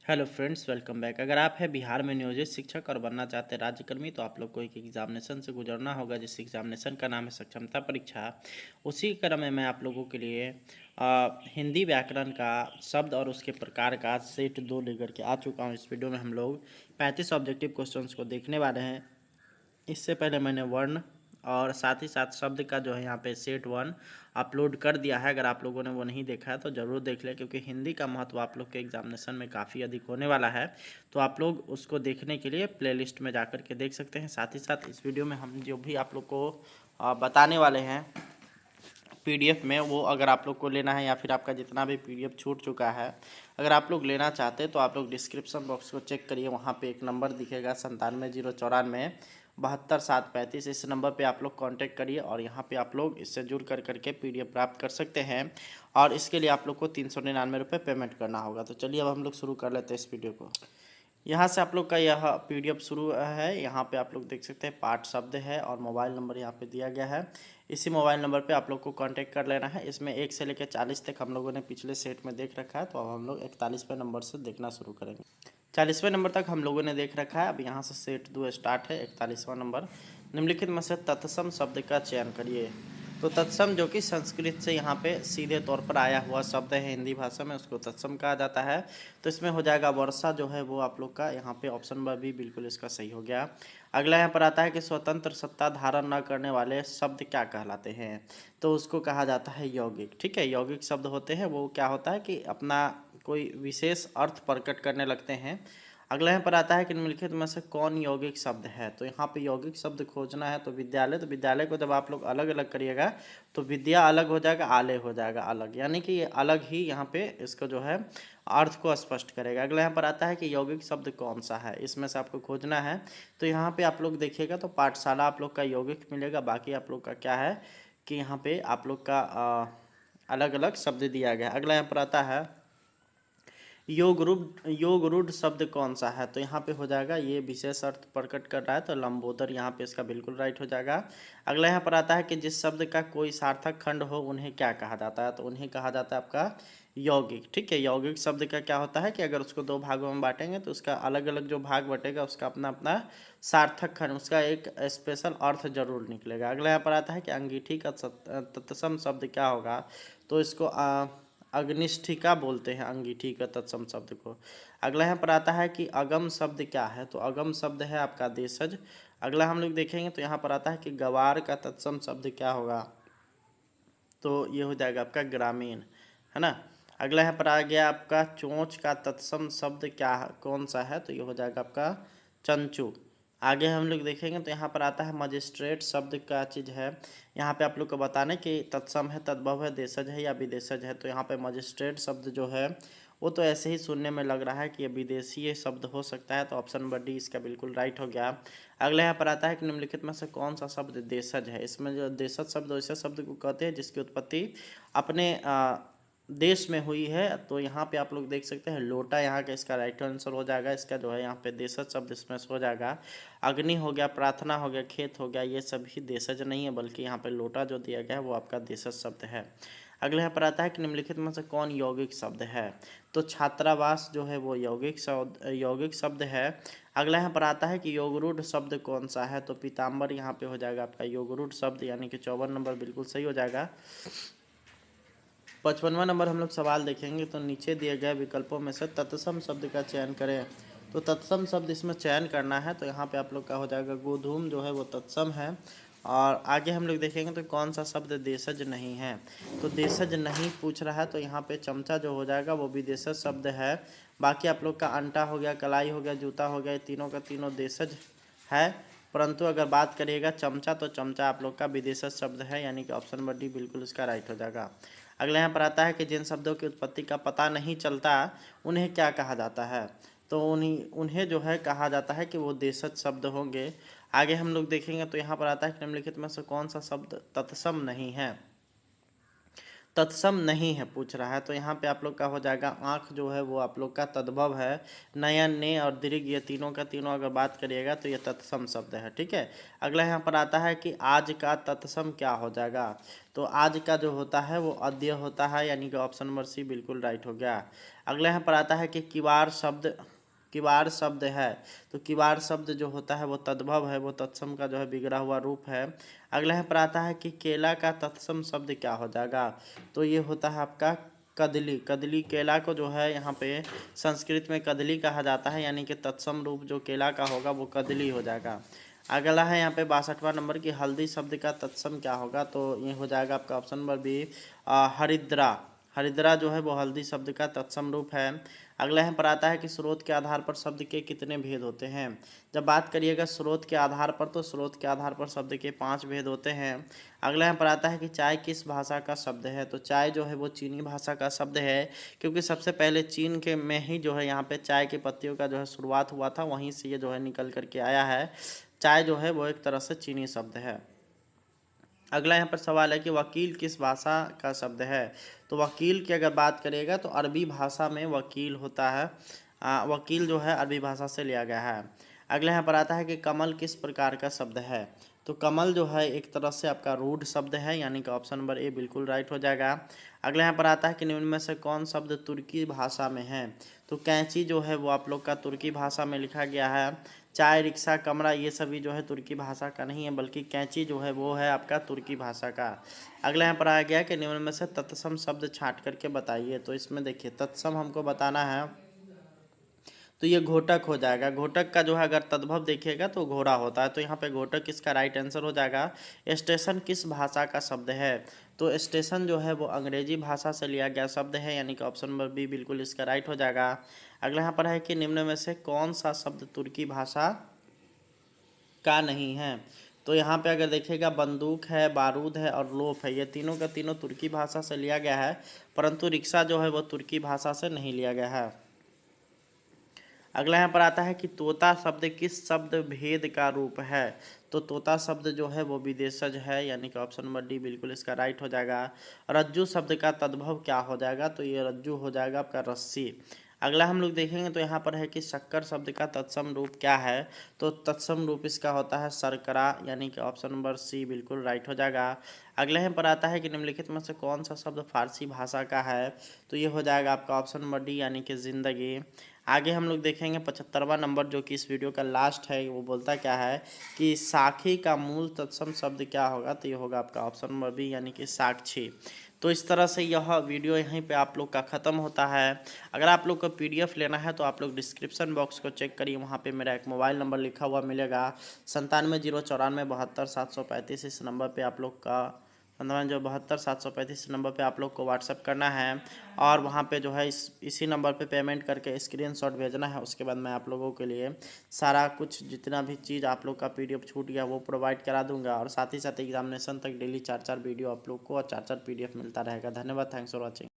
Hello friends, welcome back. अगर आप हैं बिहार में नियोजित शिक्षक और बनना चाहते हैं राज्यकर्मी, तो आप लोग को एक एग्जामिनेशन से गुजरना होगा, जिस एग्जामिनेशन का नाम है सक्षमता परीक्षा। उसी क्रम में मैं आप लोगों के लिए हिंदी व्याकरण का शब्द और उसके प्रकार का सेट 2 लेकर के आ चुका हूँ। इस वीडियो में हम लोग 35 ऑब्जेक्टिव क्वेश्चंस को देखने वाले हैं। इससे पहले मैंने वर्ण और साथ ही साथ शब्द का जो है यहाँ पे सेट 1 अपलोड कर दिया है। अगर आप लोगों ने वो नहीं देखा है तो ज़रूर देख लें, क्योंकि हिंदी का महत्व आप लोग के एग्जामिनेशन में काफ़ी अधिक होने वाला है। तो आप लोग उसको देखने के लिए प्लेलिस्ट में जाकर के देख सकते हैं। साथ ही साथ इस वीडियो में हम जो भी आप लोग को बताने वाले हैं पीडीएफ में, वो अगर आप लोग को लेना है या फिर आपका जितना भी पीडीएफ छूट चुका है, अगर आप लोग लेना चाहते हैं तो आप लोग डिस्क्रिप्शन बॉक्स को चेक करिए। वहाँ पे एक नंबर दिखेगा 97 094 72 7 35। इस नंबर पे आप लोग कांटेक्ट करिए और यहाँ पे आप लोग इससे जुड़ कर करके पीडीएफ प्राप्त कर सकते हैं। और इसके लिए आप लोग को 399 रुपये पेमेंट करना होगा। तो चलिए अब हम लोग शुरू कर लेते हैं इस वीडियो को। यहाँ से आप लोग का यह पीडीएफ शुरू है। यहाँ पे आप लोग देख सकते हैं पाठ शब्द है और मोबाइल नंबर यहाँ पे दिया गया है। इसी मोबाइल नंबर पे आप लोग को कांटेक्ट कर लेना है। इसमें 1 से लेकर 40 तक हम लोगों ने पिछले सेट में देख रखा है, तो अब हम लोग 41वें नंबर से देखना शुरू करेंगे। 40वें नंबर तक हम लोगों ने देख रखा है। अब यहाँ से सेट 2 स्टार्ट है। 41वां नंबर, निम्नलिखित में से तत्सम शब्द का चयन करिए। तो तत्सम जो कि संस्कृत से यहाँ पे सीधे तौर पर आया हुआ शब्द है, हिंदी भाषा में उसको तत्सम कहा जाता है। तो इसमें हो जाएगा वर्षा, जो है वो आप लोग का यहाँ पे ऑप्शन नंबर बी बिल्कुल इसका सही हो गया। अगला यहाँ पर आता है कि स्वतंत्र सत्ता धारण न करने वाले शब्द क्या कहलाते हैं। तो उसको कहा जाता है यौगिक। ठीक है, यौगिक शब्द होते हैं वो क्या होता है कि अपना कोई विशेष अर्थ प्रकट करने लगते हैं। अगला यहाँ पर आता है कि निम्नलिखित में से कौन यौगिक शब्द है। तो यहाँ पे यौगिक शब्द खोजना है तो विद्यालय, तो विद्यालय को जब आप लोग अलग अलग करिएगा तो विद्या अलग हो जाएगा, आलय हो जाएगा अलग, यानी कि ये अलग ही यहाँ पे इसको जो है अर्थ को स्पष्ट करेगा। अगला यहाँ पर आता है कि यौगिक शब्द कौन सा है, इसमें से आपको खोजना है। तो यहाँ पे आप लोग देखिएगा तो पाठशाला आप लोग का यौगिक मिलेगा। बाकी आप लोग का क्या है कि यहाँ पे आप लोग का अलग अलग शब्द दिया गया है। अगला यहाँ पर आता है योग रूढ़ शब्द कौन सा है। तो यहाँ पे हो जाएगा, ये विशेष अर्थ प्रकट कर रहा है तो लंबोदर यहाँ पे इसका बिल्कुल राइट हो जाएगा। अगला यहाँ पर आता है कि जिस शब्द का कोई सार्थक खंड हो उन्हें क्या कहा जाता है। तो उन्हें कहा जाता है आपका यौगिक। ठीक है, यौगिक शब्द का क्या होता है कि अगर उसको 2 भागों में बांटेंगे तो उसका अलग अलग जो भाग बटेगा उसका अपना अपना सार्थक खंड, उसका एक स्पेशल अर्थ जरूर निकलेगा। अगला यहाँ पर आता है कि अंगीठी का तत्सम शब्द क्या होगा। तो इसको अग्निष्ठिका बोलते हैं, अंगीठी का तत्सम शब्द को। अगला यहाँ पर आता है कि अगम शब्द क्या है। तो अगम शब्द है आपका देशज। अगला हम लोग देखेंगे तो यहाँ पर आता है कि गवार का तत्सम शब्द क्या होगा। तो ये हो जाएगा आपका ग्रामीण, है ना। अगला यहाँ पर आ गया आपका चोंच का तत्सम शब्द क्या कौन सा है। तो ये हो जाएगा आपका चंचू। आगे हम लोग देखेंगे तो यहाँ पर आता है मजिस्ट्रेट शब्द का चीज़ है। यहाँ पे आप लोग को बताने कि तत्सम है, तद्भव है, देशज है या विदेशज है। तो यहाँ पे मजिस्ट्रेट शब्द जो है वो तो ऐसे ही सुनने में लग रहा है कि ये विदेशी शब्द हो सकता है, तो ऑप्शन नंबर डी इसका बिल्कुल राइट हो गया। अगला यहाँ पर आता है कि निम्नलिखित में से कौन सा शब्द देशज है। इसमें जो देशज शब्द वैसे शब्द को कहते हैं जिसकी उत्पत्ति अपने देश में हुई है। तो यहाँ पे आप लोग देख सकते हैं लोटा यहाँ का इसका राइट आंसर हो जाएगा। इसका जो है यहाँ पे देशज शब्द इसमें से हो जाएगा। अग्नि हो गया, प्रार्थना हो गया, खेत हो गया, ये सभी देशज नहीं है, बल्कि यहाँ पे लोटा जो दिया गया है वो आपका देशज शब्द है। अगले यहाँ पर आता है कि निम्नलिखित में से कौन यौगिक शब्द है। तो छात्रावास जो है वो यौगिक शब्द है। अगला यहाँ पर आता है कि योगरूढ़ शब्द कौन सा है। तो पीताम्बर यहाँ पे हो जाएगा आपका योगरूढ़ शब्द, यानी कि 54 नंबर बिल्कुल सही हो जाएगा। 55वां नंबर हम लोग सवाल देखेंगे तो नीचे दिए गए विकल्पों में से तत्सम शब्द का चयन करें। तो तत्सम शब्द इसमें चयन करना है। तो यहाँ पे आप लोग का हो जाएगा गोधूम जो है वो तत्सम है। और आगे हम लोग देखेंगे तो कौन सा शब्द देशज नहीं है। तो देशज नहीं पूछ रहा है, तो यहाँ पे चमचा जो हो जाएगा वो भी देशज शब्द है। बाकी आप लोग का अंटा हो गया, कलाई हो गया, जूता हो गया, ये तीनों का तीनों देशज है। परंतु अगर बात करिएगा चमचा, तो चमचा आप लोग का विदेशज शब्द है, यानी कि ऑप्शन नंबर डी बिल्कुल इसका राइट हो जाएगा। अगला यहाँ पर आता है कि जिन शब्दों की उत्पत्ति का पता नहीं चलता उन्हें क्या कहा जाता है। तो उन्हें जो है कहा जाता है कि वो देशज शब्द होंगे। आगे हम लोग देखेंगे तो यहाँ पर आता है कि निम्नलिखित में से कौन सा शब्द तत्सम नहीं है। तत्सम नहीं है पूछ रहा है, तो यहाँ पे आप लोग का हो जाएगा आँख जो है वो आप लोग का तद्भव है। नयन, ने और दीर्घ, ये तीनों का तीनों अगर बात करिएगा तो ये तत्सम शब्द है। ठीक है, अगला यहाँ पर आता है कि आज का तत्सम क्या हो जाएगा। तो आज का जो होता है वो अद्य होता है, यानी कि ऑप्शन नंबर सी बिल्कुल राइट हो गया। अगला यहाँ पर आता है कि किवाड़ शब्द, किवाड़ शब्द है, तो किवाड़ शब्द जो होता है वो तद्भव है, वो तत्सम का जो है बिगड़ा हुआ रूप है। अगला यहाँ पर आता है कि केला का तत्सम शब्द क्या हो जाएगा। तो ये होता है आपका कदली। कदली, केला को जो है यहाँ पे संस्कृत में कदली कहा जाता है, यानी कि तत्सम रूप जो केला का होगा वो कदली हो जाएगा। अगला है यहाँ पे 62वां नंबर की हल्दी शब्द का तत्सम क्या होगा। तो ये हो जाएगा आपका ऑप्शन नंबर बी हरिद्रा। हरिद्रा जो है वो हल्दी शब्द का तत्सम रूप है। अगला यहाँ पर आता है कि स्रोत के आधार पर शब्द के कितने भेद होते हैं। जब बात करिएगा स्रोत के आधार पर, तो स्रोत के आधार पर शब्द के 5 भेद होते हैं। अगला यहाँ पर आता है कि चाय किस भाषा का शब्द है। तो चाय जो है वो चीनी भाषा का शब्द है, क्योंकि सबसे पहले चीन के में ही जो है यहाँ पे चाय की पत्तियों का जो है शुरुआत हुआ था, वहीं से ये जो है निकल करके आया है। चाय जो है वो एक तरह से चीनी शब्द है। अगला यहाँ पर सवाल है कि वकील किस भाषा का शब्द है। तो वकील की अगर बात करिएगा तो अरबी भाषा में वकील होता है। वकील जो है अरबी भाषा से लिया गया है। अगला यहाँ पर आता है कि कमल किस प्रकार का शब्द है। तो कमल जो है एक तरह से आपका रूढ़ शब्द है, यानी कि ऑप्शन नंबर ए बिल्कुल राइट हो जाएगा। अगला यहाँ पर आता है कि निम्न में से कौन शब्द तुर्की भाषा में है। तो कैंची जो है वो आप लोग का तुर्की भाषा में लिखा गया है। चाय, रिक्शा, कमरा, ये सभी जो है तुर्की भाषा का नहीं है, बल्कि कैंची जो है वो है आपका तुर्की भाषा का। अगला यहाँ पर आ गया कि निम्न में से तत्सम शब्द छांट करके बताइए। तो इसमें देखिए तत्सम हमको बताना है, तो ये घोटक हो जाएगा। घोटक का जो है अगर तद्भव देखिएगा तो घोड़ा होता है, तो यहाँ पे घोटक इसका राइट आंसर हो जाएगा। स्टेशन किस भाषा का शब्द है। तो स्टेशन जो है वो अंग्रेजी भाषा से लिया गया शब्द है, यानी कि ऑप्शन नंबर बी बिल्कुल इसका राइट हो जाएगा। अगला यहाँ पर है कि निम्न में से कौन सा शब्द तुर्की भाषा का नहीं है। तो यहाँ पे अगर देखिएगा बंदूक है, बारूद है और लोफ है, ये तीनों का तीनों तुर्की भाषा से लिया गया है, परंतु रिक्शा जो है वो तुर्की भाषा से नहीं लिया गया है। अगला यहाँ पर आता है कि तोता शब्द किस शब्द भेद का रूप है। तो तोता शब्द जो है वो विदेशज है, यानी कि ऑप्शन नंबर डी बिल्कुल इसका राइट हो जाएगा। रज्जू शब्द का तद्भव क्या हो जाएगा। तो ये रज्जू हो जाएगा आपका रस्सी। अगला हम लोग देखेंगे तो यहाँ पर है कि शक्कर शब्द का तत्सम रूप क्या है। तो तत्सम रूप इसका होता है शर्करा, यानी कि ऑप्शन नंबर सी बिल्कुल राइट हो जाएगा। अगला यहाँ पर आता है कि निम्नलिखित में से कौन सा शब्द फारसी भाषा का है। तो ये हो जाएगा आपका ऑप्शन नंबर डी, यानी कि जिंदगी। आगे हम लोग देखेंगे 75वां नंबर, जो कि इस वीडियो का लास्ट है, वो बोलता क्या है कि साखी का मूल तत्सम शब्द क्या होगा। तो ये होगा आपका ऑप्शन नंबर बी, यानी कि साक्षी। तो इस तरह से यह वीडियो यहीं पे आप लोग का ख़त्म होता है। अगर आप लोग को पीडीएफ लेना है तो आप लोग डिस्क्रिप्शन बॉक्स को चेक करिए, वहाँ पे मेरा एक मोबाइल नंबर लिखा हुआ मिलेगा 97 094 72 735। इस नंबर पे आप लोग का 72 नंबर पे आप लोग को व्हाट्सअप करना है, और वहाँ पे जो है इसी नंबर पे पेमेंट करके स्क्रीनशॉट भेजना है। उसके बाद मैं आप लोगों के लिए सारा कुछ जितना भी चीज़ आप लोग का पीडीएफ छूट गया वो प्रोवाइड करा दूंगा, और साथ ही साथ एग्जामिनेशन तक डेली 4 वीडियो आप लोग को और 4 पीडीएफ मिलता रहेगा। धन्यवाद, थैंक्स फॉर वॉचिंग।